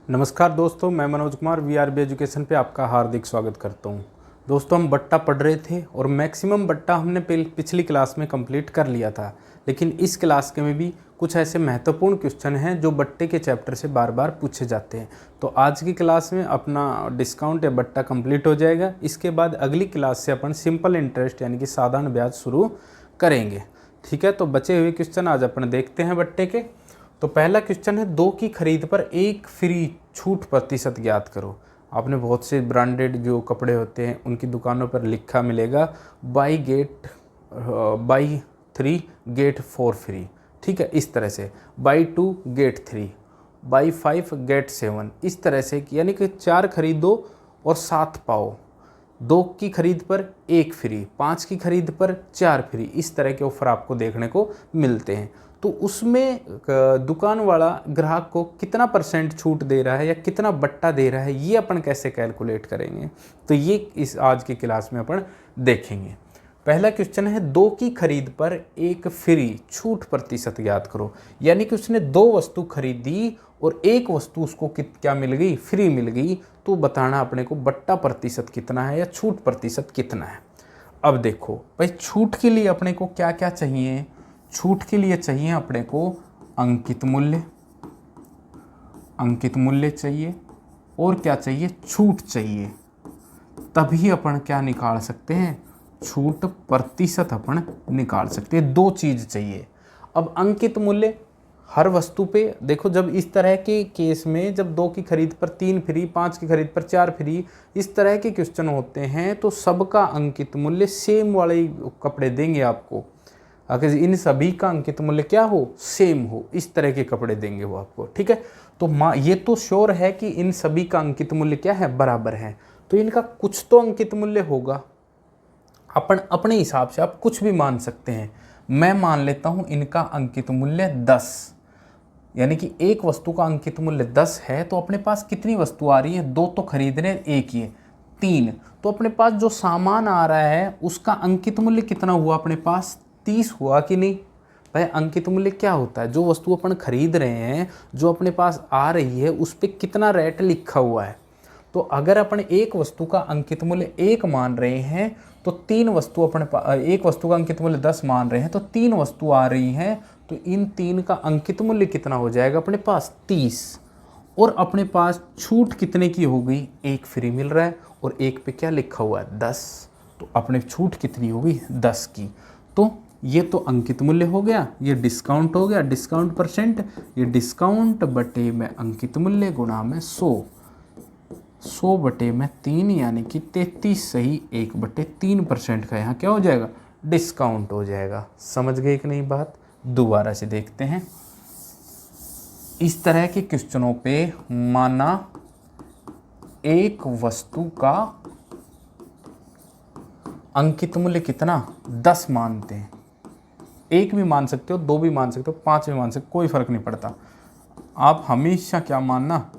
नमस्कार दोस्तों, मैं मनोज कुमार वीआरबी एजुकेशन पे आपका हार्दिक स्वागत करता हूँ। दोस्तों, हम बट्टा पढ़ रहे थे और मैक्सिमम बट्टा हमने पिछली क्लास में कंप्लीट कर लिया था, लेकिन इस क्लास के में भी कुछ ऐसे महत्वपूर्ण क्वेश्चन हैं जो बट्टे के चैप्टर से बार बार पूछे जाते हैं। तो आज की क्लास में अपना डिस्काउंट या बट्टा कंप्लीट हो जाएगा। इसके बाद अगली क्लास से अपन सिंपल इंटरेस्ट यानी कि साधारण ब्याज शुरू करेंगे। ठीक है, तो बचे हुए क्वेश्चन आज अपन देखते हैं बट्टे के। तो पहला क्वेश्चन है, 2 की खरीद पर 1 फ्री छूट प्रतिशत ज्ञात करो। आपने बहुत से ब्रांडेड जो कपड़े होते हैं उनकी दुकानों पर लिखा मिलेगा बाई 3 गेट 4 फ्री। ठीक है, इस तरह से बाई 2 गेट 3, बाई 5 गेट 7, इस तरह से, यानी कि 4 खरीदो और 7 पाओ। 2 की खरीद पर 1 फ्री, 5 की खरीद पर 4 फ्री, इस तरह के ऑफर आपको देखने को मिलते हैं। तो उसमें दुकान वाला ग्राहक को कितना % छूट दे रहा है या कितना बट्टा दे रहा है, ये अपन कैसे कैलकुलेट करेंगे, तो ये इस आज की क्लास में अपन देखेंगे। पहला क्वेश्चन है, 2 की खरीद पर 1 फ्री छूट प्रतिशत ज्ञात करो। यानी कि उसने 2 वस्तु खरीदी और 1 वस्तु उसको क्या मिल गई, फ्री मिल गई। तो बताना अपने को बट्टा प्रतिशत कितना है या छूट प्रतिशत कितना है। अब देखो भाई, छूट के लिए अपने को क्या क्या चाहिए। छूट के लिए चाहिए अपने को अंकित मूल्य चाहिए, और क्या चाहिए, छूट चाहिए। तभी अपन क्या निकाल सकते हैं, छूट प्रतिशत अपन निकाल सकते हैं। 2 चीज चाहिए। अब अंकित मूल्य हर वस्तु पे देखो, जब इस तरह के केस में जब 2 की खरीद पर 3 फ्री, 5 की खरीद पर 4 फ्री, इस तरह के क्वेश्चन होते हैं तो सबका अंकित मूल्य सेम वाले कपड़े देंगे आपको। अगर इन सभी का अंकित मूल्य क्या हो, सेम हो, इस तरह के कपड़े देंगे वो आपको। ठीक है, तो ये तो श्योर है कि इन सभी का अंकित मूल्य क्या है, बराबर है। तो इनका कुछ तो अंकित मूल्य होगा। अपन अपने हिसाब से आप कुछ भी मान सकते हैं। मैं मान लेता हूं इनका अंकित मूल्य 10, यानी कि एक वस्तु का अंकित मूल्य 10 है। तो अपने पास कितनी वस्तु आ रही है, 2 तो खरीद रहे हैं, 1 ही है, 3। तो अपने पास जो सामान आ रहा है उसका अंकित मूल्य कितना हुआ, अपने पास 30 हुआ कि नहीं। भाई अंकित मूल्य क्या होता है, जो वस्तु अपन खरीद रहे हैं, जो अपने पास आ रही है, उस पर कितना रेट लिखा हुआ है। तो अगर अपन एक वस्तु का अंकित मूल्य 1 मान रहे हैं तो 3 वस्तु अपने पास, एक वस्तु का अंकित मूल्य 10 मान रहे हैं तो 3 वस्तु आ रही हैं। तो इन 3 का अंकित मूल्य कितना हो जाएगा अपने पास, 30। और अपने पास छूट कितने की हो गई, 1 फ्री मिल रहा है और 1 पे क्या लिखा हुआ है, 10। तो अपने छूट कितनी हो गई, 10 की। तो ये तो अंकित मूल्य हो गया, ये डिस्काउंट हो गया, डिस्काउंट %। ये डिस्काउंट बटे में अंकित मूल्य गुणा में 100 बटे में 3, यानी कि 33 सही 1/3% का यहाँ क्या हो जाएगा, डिस्काउंट हो जाएगा। समझ गए कि नहीं बात। दोबारा से देखते हैं। इस तरह के क्वेश्चनों पे माना एक वस्तु का अंकित मूल्य कितना, 10 मानते हैं। 1 भी मान सकते हो, 2 भी मान सकते हो, 5 भी मान सकते हो, कोई फर्क नहीं पड़ता। आप हमेशा क्या मानना,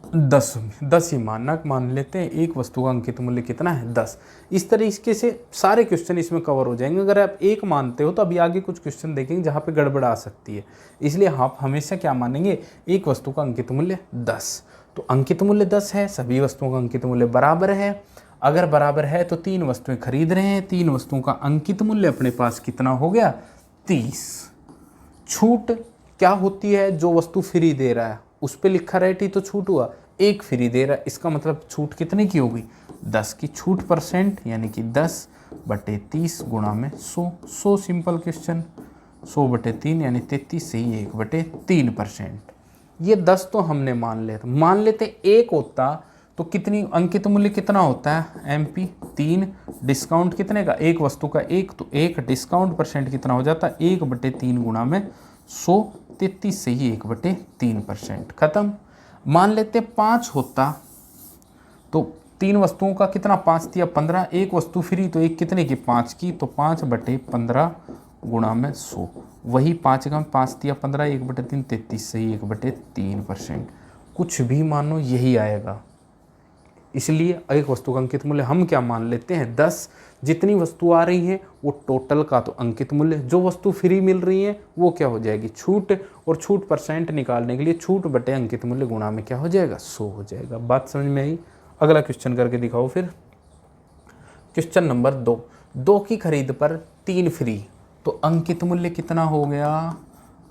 10 ही मानना, मान लेते हैं एक वस्तु का अंकित मूल्य कितना है, 10। इस तरीके से सारे क्वेश्चन इसमें कवर हो जाएंगे। अगर आप 1 मानते हो तो अभी आगे कुछ क्वेश्चन देखेंगे जहाँ पे गड़बड़ आ सकती है। इसलिए आप हमेशा क्या मानेंगे, एक वस्तु का अंकित मूल्य 10। तो अंकित मूल्य 10 है, सभी वस्तुओं का अंकित मूल्य बराबर है। अगर बराबर है तो 3 वस्तुएं खरीद रहे हैं, 3 वस्तुओं का अंकित मूल्य अपने पास कितना हो गया, 30। छूट क्या होती है, जो वस्तु फ्री दे रहा है उस पर लिखा रेट ही तो छूट हुआ। 1 फ्री दे रहा है, इसका मतलब छूट कितने की हो गई, 10 की। छूट %, यानी कि 10 बटे 30 गुणा में 100। Simple question. 100 बटे 3 यानी 33 सही 1/3%। ये 10 तो हमने मान लेते 1 होता तो कितनी अंकित मूल्य कितना होता है, MP 3। डिस्काउंट कितने का, एक वस्तु का 1, तो 1 डिस्काउंट % कितना हो जाता है, 1/3 गुणा में 100, 33 से ही 1/3%। खत्म। मान लेते 5 होता तो 3 वस्तुओं का कितना, 5 दिया 15, एक वस्तु फ्री तो एक कितने की, 5 की। तो 5/15 गुणा में 100, वही 5 का 5 दिया 15, 1/3, 33 से ही 1/3%। कुछ भी मानो यही आएगा। इसलिए एक वस्तु का अंकित मूल्य हम क्या मान लेते हैं 10। जितनी वस्तु आ रही है वो टोटल का तो अंकित मूल्य, जो वस्तु फ्री मिल रही है वो क्या हो जाएगी छूट, और छूट परसेंट निकालने के लिए छूट बटे अंकित मूल्य गुणा में क्या हो जाएगा 100 हो जाएगा। बात समझ में आई? अगला क्वेश्चन करके दिखाओ फिर। क्वेश्चन नंबर 2 की खरीद पर 3 फ्री, तो अंकित मूल्य कितना हो गया?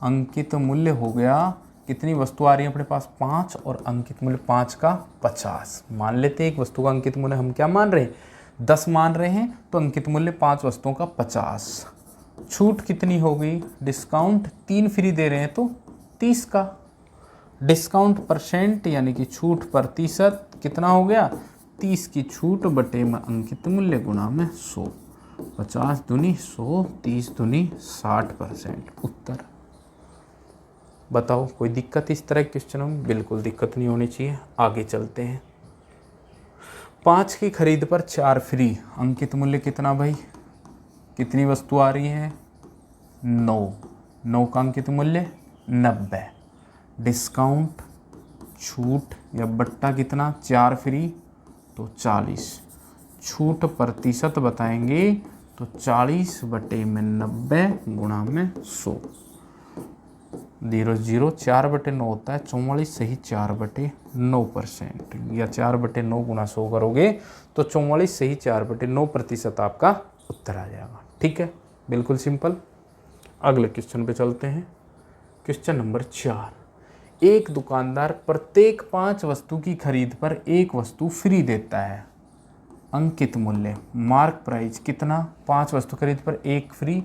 अंकित मूल्य हो गया, कितनी वस्तु आ रही है अपने पास 5 और अंकित मूल्य 5 का 50। मान लेते हैं एक वस्तु का अंकित मूल्य हम क्या मान रहे हैं 10 मान रहे हैं, तो अंकित मूल्य 5 वस्तुओं का 50। छूट कितनी हो गई? डिस्काउंट 3 फ्री दे रहे हैं तो 30 का। डिस्काउंट परसेंट यानी कि छूट प्रतिशत कितना हो गया 30 की छूट बटे में अंकित मूल्य गुणा में 100। 50 दूनी 100, 30 दूनी 60%। उत्तर बताओ कोई दिक्कत इस तरह के क्वेश्चनों में? बिल्कुल दिक्कत नहीं होनी चाहिए। आगे चलते हैं। 5 की खरीद पर 4 फ्री, अंकित मूल्य कितना भाई? कितनी वस्तु आ रही है 9 का अंकित मूल्य 90। डिस्काउंट छूट या बट्टा कितना 4 फ्री तो 40। छूट प्रतिशत बताएंगे तो 40 बटे में 90 गुणा में 100। 0 4 बटे 9 होता है 44, सही 4 बटे 9%, या 4 बटे 9 गुणा 100 करोगे तो 44 सही 4 बटे 9% आपका उत्तर आ जाएगा। ठीक है, बिल्कुल सिंपल। अगले क्वेश्चन पे चलते हैं। Question number 4। एक दुकानदार प्रत्येक 5 वस्तु की खरीद पर 1 वस्तु फ्री देता है। अंकित मूल्य मार्क प्राइस कितना? 5 वस्तु खरीद पर 1 फ्री,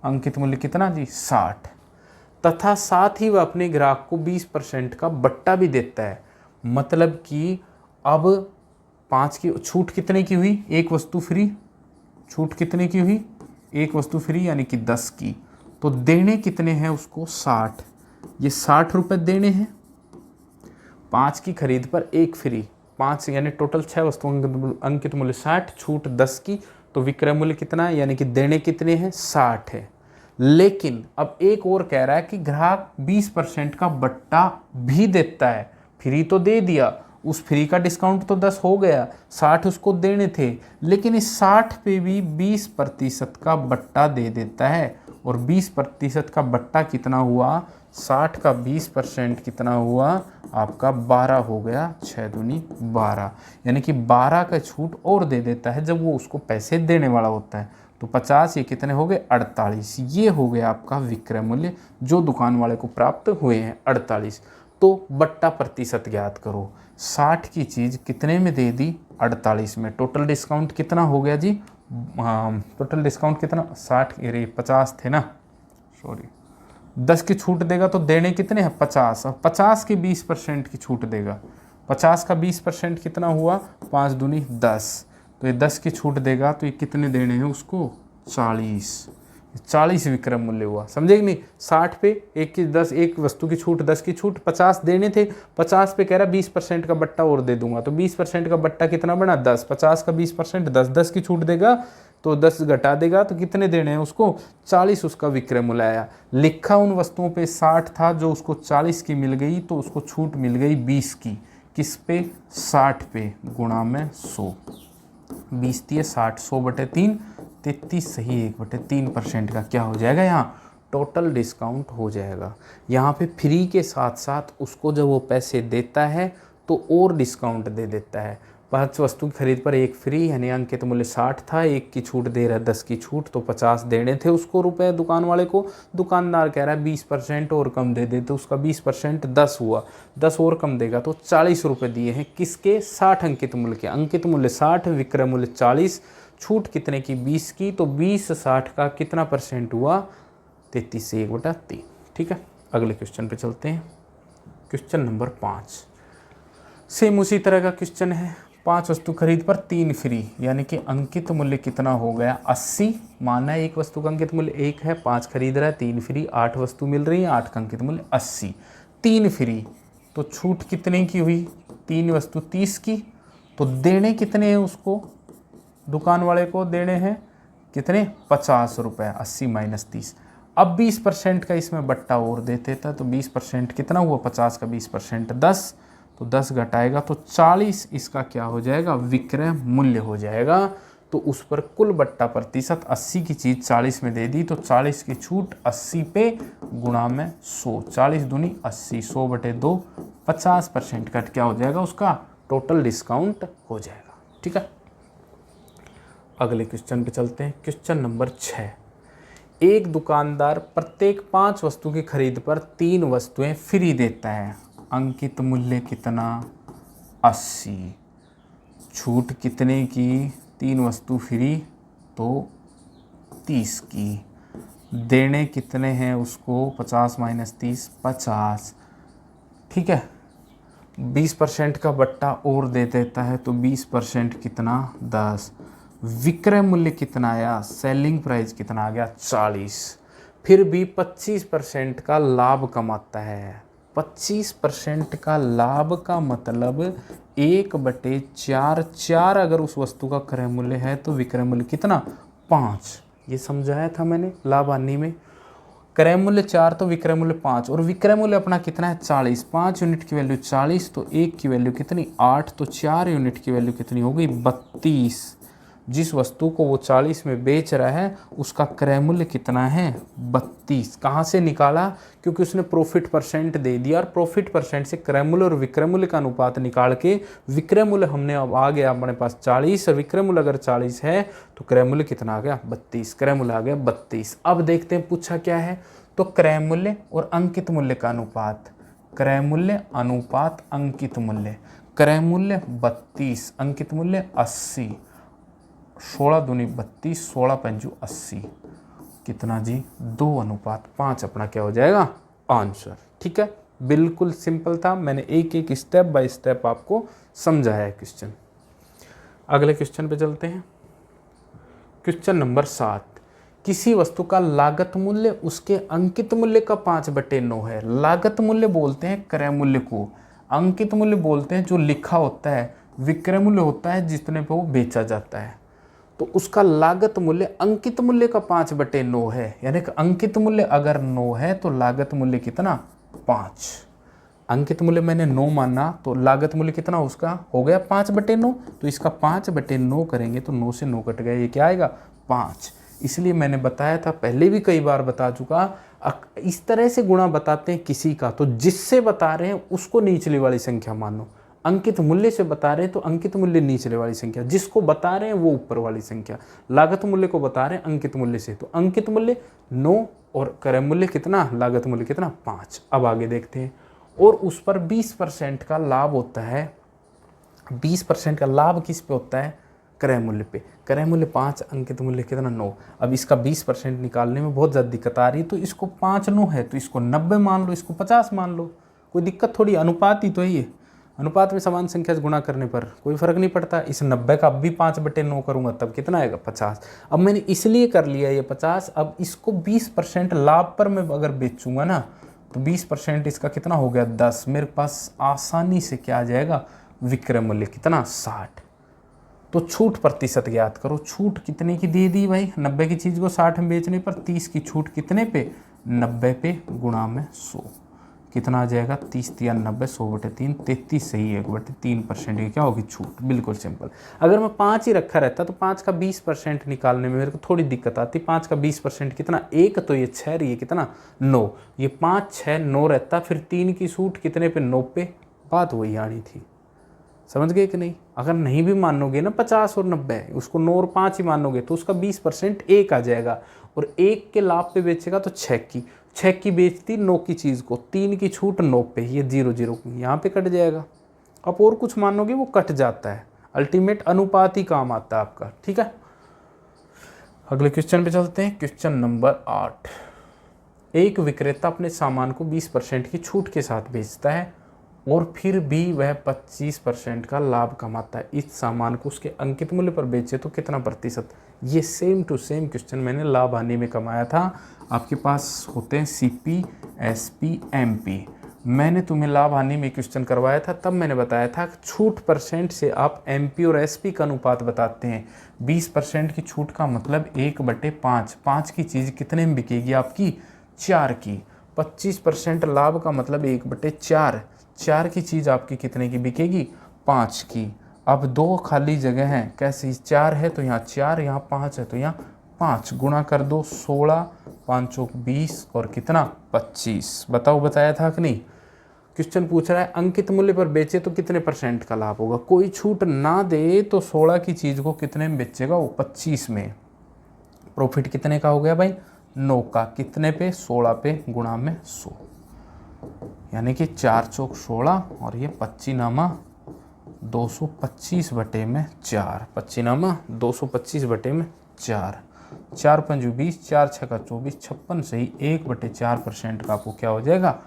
अंकित मूल्य कितना जी 60, तथा साथ ही वह अपने ग्राहक को 20% का बट्टा भी देता है। मतलब कि अब 5 की छूट कितने की हुई? 1 वस्तु फ्री। छूट कितने की हुई? 1 वस्तु फ्री यानी कि 10 की। तो देने कितने हैं उसको 60, ये 60 रुपये देने हैं। 5 की खरीद पर 1 फ्री, 5 यानी टोटल 6 वस्तुओं अंकित मूल्य 60, छूट 10 की, तो विक्रय मूल्य कितना है यानी कि देने कितने हैं 60 है। लेकिन अब एक और कह रहा है कि ग्राहक 20% का बट्टा भी देता है। फ्री तो दे दिया, उस फ्री का डिस्काउंट तो 10 हो गया, 60 उसको देने थे, लेकिन इस 60 पे भी 20% का बट्टा दे देता है। और 20% का बट्टा कितना हुआ? 60 का 20% कितना हुआ आपका 12 हो गया, 6 दूनी 12, यानी कि 12 का छूट और दे देता है जब वो उसको पैसे देने वाला होता है। तो 50 ये कितने हो गए 48, ये हो गया आपका विक्रय मूल्य जो दुकान वाले को प्राप्त हुए हैं 48। तो बट्टा प्रतिशत ज्ञात करो। 60 की चीज़ कितने में दे दी 48 में। टोटल डिस्काउंट कितना हो गया जी? टोटल डिस्काउंट कितना 60, ये 50 थे ना, सॉरी 10 की छूट देगा तो देने कितने हैं 50, और 50 की 20% की छूट देगा। 50 का 20% कितना हुआ 5 दूनी 10, तो ये 10 की छूट देगा तो ये कितने देने हैं उसको 40 विक्रय मूल्य हुआ। समझे कि नहीं? 60 पे 1 की 10, एक वस्तु की छूट 10 की छूट 50 देने थे, 50 पे कह रहा 20% का बट्टा और दे दूंगा, तो 20% का बट्टा कितना बना 10, 50 का 20% 10, 10 की छूट देगा तो 10 घटा देगा तो कितने देने हैं उसको 40, उसका विक्रय मूल्य आया। लिखा उन वस्तुओं पे 60 था जो उसको 40 की मिल गई, तो उसको छूट मिल गई 20 की। किस पे? 60 पे, गुणा में 100। 20 दिए 60, 100 बटे 3, 33 सही 1/3% का क्या हो जाएगा यहाँ टोटल डिस्काउंट हो जाएगा। यहाँ पे फ्री के साथ साथ उसको जब वो पैसे देता है तो और डिस्काउंट दे देता है। 5 वस्तु की खरीद पर 1 फ्री, यानी अंकित मूल्य 60 था, 1 की छूट दे रहा है 10 की छूट, तो 50 देने थे उसको रुपए दुकान वाले को। दुकानदार कह रहा है 20% और कम दे दे, तो उसका 20% 10 हुआ, 10 और कम देगा तो 40 रुपये दिए हैं किसके 60 अंकित मूल्य के। अंकित मूल्य 60, विक्रय मूल्य 40, छूट कितने की 20 की, तो 20 60 का कितना परसेंट हुआ 33 से 1/3। ठीक है, अगले क्वेश्चन पे चलते हैं। क्वेश्चन नंबर 5 सेम उसी तरह का क्वेश्चन है। 5 वस्तु खरीद पर 3 फ्री, यानी कि अंकित मूल्य कितना हो गया 80। माना है एक वस्तु का अंकित मूल्य 1 है, 5 खरीद रहा है 3 फ्री, 8 वस्तु मिल रही है, 8 का अंकित मूल्य 80, 3 फ्री, तो छूट कितने की हुई 3 वस्तु 30 की, तो देने कितने हैं उसको दुकान वाले को? देने हैं कितने 50 रुपये, 80 माइनस 30। अब 20% का इसमें बट्टा और देते था, तो 20% कितना हुआ 50 का 20% 10, तो 10 घटाएगा तो 40 इसका क्या हो जाएगा, विक्रय मूल्य हो जाएगा। तो उस पर कुल बट्टा प्रतिशत 80 की चीज़ 40 में दे दी तो 40 की छूट 80 पे गुणा में 100, 40 दूनी 80, 100 बटे 2, 50% कट क्या हो जाएगा, उसका टोटल डिस्काउंट हो जाएगा। ठीक है, अगले क्वेश्चन पे चलते हैं। क्वेश्चन नंबर 6, एक दुकानदार प्रत्येक 5 वस्तु की खरीद पर 3 वस्तुएं फ्री देता है। अंकित मूल्य कितना, 80, छूट कितने की, 3 वस्तु फ्री तो 30 की, देने कितने हैं उसको, 50 माइनस 30, 50। ठीक है, 20% का बट्टा और दे देता है तो 20% कितना, 10। विक्रय मूल्य कितना आया, सेलिंग प्राइस कितना आ गया, 40। फिर भी 25% का लाभ कमाता है। 25% का लाभ का मतलब 1/4, 4 अगर उस वस्तु का क्रय मूल्य है तो विक्रय मूल्य कितना, 5। ये समझाया था मैंने लाभ हानि में। क्रय मूल्य 4 तो विक्रय मूल्य 5, और विक्रय मूल्य अपना कितना है, 40। 5 यूनिट की वैल्यू 40 तो 1 की वैल्यू कितनी, 8, तो 4 यूनिट की वैल्यू कितनी हो गई, 32। जिस वस्तु को वो 40 में बेच रहा है उसका क्रय मूल्य कितना है, 32। कहाँ से निकाला, क्योंकि उसने प्रॉफिट परसेंट दे दिया और प्रॉफिट परसेंट से क्रय मूल्य और विक्रय मूल्य का अनुपात निकाल के विक्रय मूल्य हमने अब आ गया अपने पास 40, और विक्रय मूल्य अगर 40 है तो क्रय मूल्य कितना आ गया, 32। क्रय मूल्य आ गया 32। अब देखते हैं पूछा क्या है, तो क्रय मूल्य और अंकित मूल्य का अनुपात, क्रय मूल्य अनुपात अंकित मूल्य। क्रय मूल्य 32, अंकित मूल्य 80, 16 दूनी 32, 16 पंजू 80, कितना जी, 2:5 अपना क्या हो जाएगा, आंसर। ठीक है, बिल्कुल सिंपल था, मैंने एक एक स्टेप बाय स्टेप आपको समझाया है क्वेश्चन। अगले क्वेश्चन पे चलते हैं। क्वेश्चन नंबर 7, किसी वस्तु का लागत मूल्य उसके अंकित मूल्य का 5/9 है। लागत मूल्य बोलते हैं क्रय मूल्य को, अंकित मूल्य बोलते हैं जो लिखा होता है, विक्रय मूल्य होता है जितने पे वो बेचा जाता है। तो उसका लागत मूल्य अंकित मूल्य का 5/9 है, यानी कि अंकित मूल्य अगर 9 है तो लागत मूल्य कितना, 5। अंकित मूल्य मैंने 9 माना तो लागत मूल्य कितना उसका हो गया, 5/9। तो इसका 5/9 करेंगे तो 9 से 9 कट गया, ये क्या आएगा, 5। इसलिए मैंने बताया था, पहले भी कई बार बता चुका, इस तरह से गुणा बताते हैं किसी का तो जिससे बता रहे हैं उसको निचली वाली संख्या मानो। अंकित मूल्य से बता रहे हैं तो अंकित मूल्य निचले वाली संख्या, जिसको बता रहे हैं वो ऊपर वाली संख्या। लागत मूल्य को बता रहे हैं अंकित मूल्य से, तो अंकित मूल्य 9 और क्रय मूल्य कितना, लागत मूल्य कितना, 5। अब आगे देखते हैं, और उस पर 20% का लाभ होता है। 20% का लाभ किस पे होता है, क्रय मूल्य पे। क्रय मूल्य 5, अंकित मूल्य कितना, 9। अब इसका 20% निकालने में बहुत ज़्यादा दिक्कत आ रही है, तो इसको 5 9 है तो इसको 90 मान लो, इसको 50 मान लो, कोई दिक्कत थोड़ी, अनुपात ही तो है ये। अनुपात में समान संख्या से गुणा करने पर कोई फर्क नहीं पड़ता। इस 90 का अब भी 5/9 करूंगा तब कितना आएगा, 50। अब मैंने इसलिए कर लिया ये 50। अब इसको 20% लाभ पर मैं अगर बेचूंगा ना तो 20% इसका कितना हो गया, 10। मेरे पास आसानी से क्या आ जाएगा, विक्रय मूल्य कितना, 60। तो छूट प्रतिशत ज्ञात करो। छूट कितने की दे दी भाई, 90 की चीज़ को 60 में बेचने पर 30 की छूट कितने पे, 90 पे गुणा में 100, कितना आ जाएगा, 30 या 90, 100/3, 33 सही है, 1/3% की क्या होगी, छूट। बिल्कुल सिंपल। अगर मैं 5 ही रखा रहता तो 5 का 20% निकालने में मेरे को थोड़ी दिक्कत आती। 5 का 20% कितना, 1, तो ये 6 रही है कितना, 9। ये 5 6 9 रहता, फिर 3 की छूट कितने पे, 9 पे। बात वही आनी थी, समझ गए कि नहीं। अगर नहीं भी मानोगे ना 50 और 90, उसको 9 और 5 ही मानोगे तो उसका 20% 1 आ जाएगा, और 1 के लाभ पे बेचेगा तो 6 की बेचती 9 की चीज़ को, 3 की छूट 9 पे, ये 0 0 यहाँ पे कट जाएगा। अब और कुछ मानोगे वो कट जाता है, अल्टीमेट अनुपात ही काम आता है आपका। ठीक है, अगले क्वेश्चन पे चलते हैं। क्वेश्चन नंबर 8, एक विक्रेता अपने सामान को 20% की छूट के साथ बेचता है और फिर भी वह 25% का लाभ कमाता है। इस सामान को उसके अंकित मूल्य पर बेचे तो कितना प्रतिशत। ये सेम टू सेम क्वेश्चन मैंने लाभ हानि में कमाया था। आपके पास होते हैं CP, SP, MP। मैंने तुम्हें लाभ हानि में क्वेश्चन करवाया था, तब मैंने बताया था छूट परसेंट से आप MP और SP का अनुपात बताते हैं। 20% की छूट का मतलब 1/5, 5 की चीज़ कितने में बिकेगी आपकी, 4 की। 25% लाभ का मतलब 1/4, 4 की चीज़ आपकी कितने की बिकेगी, 5 की। अब 2 खाली जगह हैं, कैसी, 4 है तो यहाँ 4, यहाँ 5 है तो यहाँ 5, गुणा कर दो 16, 5 चौक 20 और कितना 25। बताओ बताया था कि नहीं। क्वेश्चन पूछ रहा है अंकित मूल्य पर बेचे तो कितने % का लाभ होगा। कोई छूट ना दे तो 16 की चीज़ को कितने में बेचेगा, वो 25 में। प्रॉफिट कितने का हो गया भाई, 9 का। कितने पे, 16 पे गुणा में 100, यानी कि 4 चौक 16 और ये 25 नामा 225 बटे में 4, 25 नामा 225 बटे में 4, 4 पंजू 20, 4 छक्का 24, 56 से ही 1/4% का आपको क्या हो जाएगा,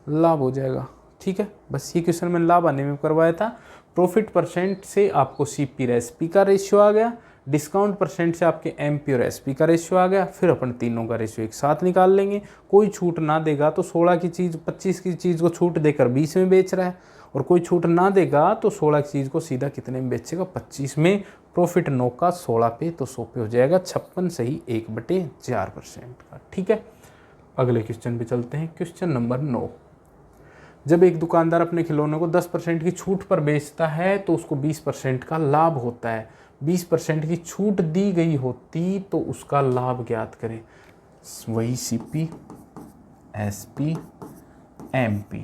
लाभ हो जाएगा। ठीक है, बस ये क्वेश्चन मैंने लाभ आने में करवाया था। प्रॉफिट % से आपको CP और SP का रेशियो आ गया, डिस्काउंट % से आपके MP और SP का रेशियो आ गया। फिर अपन तीनों का रेशियो एक साथ निकाल लेंगे। कोई छूट ना देगा तो 16 की चीज़ 25 की चीज़ को छूट देकर 20 में बेच रहा है, और कोई छूट ना देगा तो 16 की चीज़ को सीधा कितने में बेचेगा, 25 में। प्रॉफिट 9 का 16 पे तो 100 पे हो जाएगा, 56 से ही 1/4% का। ठीक है, अगले क्वेश्चन पे चलते हैं। Question number 9। जब एक दुकानदार अपने खिलौनों को 10% की छूट पर बेचता है तो उसको 20% का लाभ होता है। 20% की छूट दी गई होती तो उसका लाभ ज्ञात करें। वही CP, SP, MP।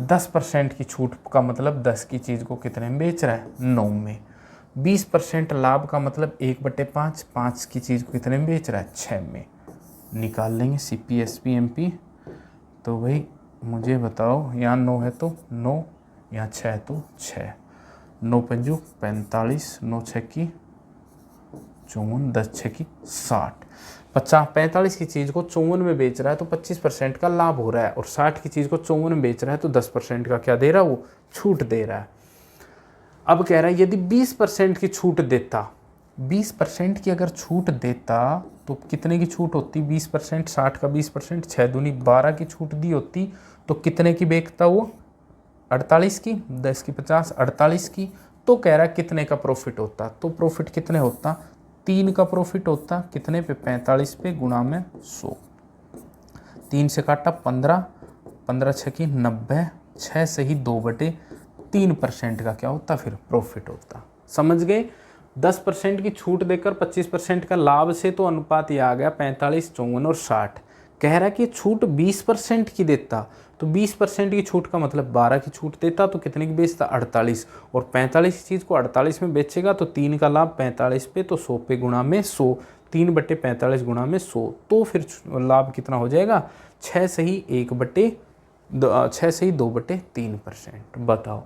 10% की छूट का मतलब 10 की चीज़ को कितने में बेच रहा है, 9 में। 20% लाभ का मतलब 1/5, 5 की चीज़ को कितने में बेच रहा है, 6 में। निकाल लेंगे CP, SP, MP। तो भाई मुझे बताओ, यहाँ 9 है तो 9, यहाँ 6 है तो 6, 9 पंजू 45, 9 छक्की 54, 10 छक्की 60, 45 की चीज़ को 54 में बेच रहा है तो 25% का लाभ हो रहा है, और 60 की चीज़ को 54 में बेच रहा है तो 10% का क्या दे रहा है, वो छूट दे रहा है। अब कह रहा है यदि 20% की छूट देता, 20% की अगर छूट देता तो कितने की छूट होती, 20%, 60 का 20%, 6 दूनी 12 की छूट दी होती तो कितने की बेचता वो, 48 की, 10 की 50, 48 की। तो कह रहा है कितने का प्रॉफिट होता, तो प्रॉफिट कितने होता, 3 का प्रॉफिट होता। कितने पे, 45 पे गुणा में 100, 3 से काटा 15, 15 6 की 90, 6 से ही 2/3% का क्या होता फिर प्रॉफिट होता। समझ गए। 10% की छूट देकर 25% का लाभ से तो अनुपात ये आ गया 45, 54 और 60। कह रहा है कि छूट 20% की देता तो 20% की छूट का मतलब 12 की छूट देता तो कितने की बेचता, 48, और 45 चीज़ को 48 में बेचेगा तो 3 का लाभ 45 पे तो 100 पे गुणा में 100, 3/45 गुणा में 100, तो फिर लाभ कितना हो जाएगा, 6 से ही 2/3%। बताओ,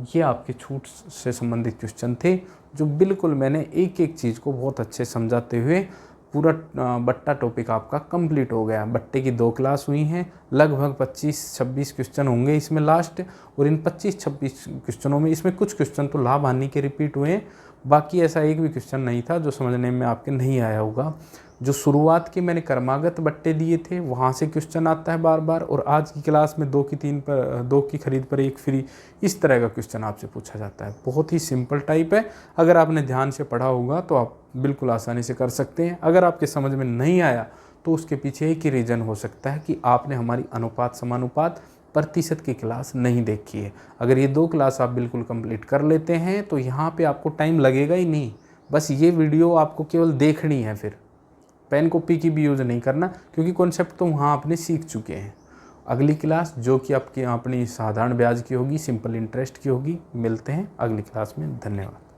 ये आपके छूट से संबंधित क्वेश्चन थे, जो बिल्कुल मैंने एक एक चीज़ को बहुत अच्छे समझाते हुए पूरा बट्टा टॉपिक आपका कंप्लीट हो गया। बट्टे की 2 क्लास हुई हैं, लगभग 25-26 क्वेश्चन होंगे इसमें लास्ट, और इन 25-26 क्वेश्चनों में इसमें कुछ क्वेश्चन तो लाभ हानि के रिपीट हुए हैं, बाकी ऐसा एक भी क्वेश्चन नहीं था जो समझने में आपके नहीं आया होगा। जो शुरुआत के मैंने क्रमागत बट्टे दिए थे वहाँ से क्वेश्चन आता है बार बार, और आज की क्लास में 2 की खरीद पर 1 फ्री, इस तरह का क्वेश्चन आपसे पूछा जाता है। बहुत ही सिंपल टाइप है, अगर आपने ध्यान से पढ़ा होगा तो आप बिल्कुल आसानी से कर सकते हैं। अगर आपके समझ में नहीं आया तो उसके पीछे एक ही रीज़न हो सकता है कि आपने हमारी अनुपात समानुपात प्रतिशत की क्लास नहीं देखी है। अगर ये 2 क्लास आप बिल्कुल कंप्लीट कर लेते हैं तो यहाँ पे आपको टाइम लगेगा ही नहीं, बस ये वीडियो आपको केवल देखनी है, फिर पेन कॉपी की भी यूज़ नहीं करना, क्योंकि कॉन्सेप्ट तो वहाँ आपने सीख चुके हैं। अगली क्लास जो कि आपकी अपनी साधारण ब्याज की होगी, सिंपल इंटरेस्ट की होगी। मिलते हैं अगली क्लास में, धन्यवाद।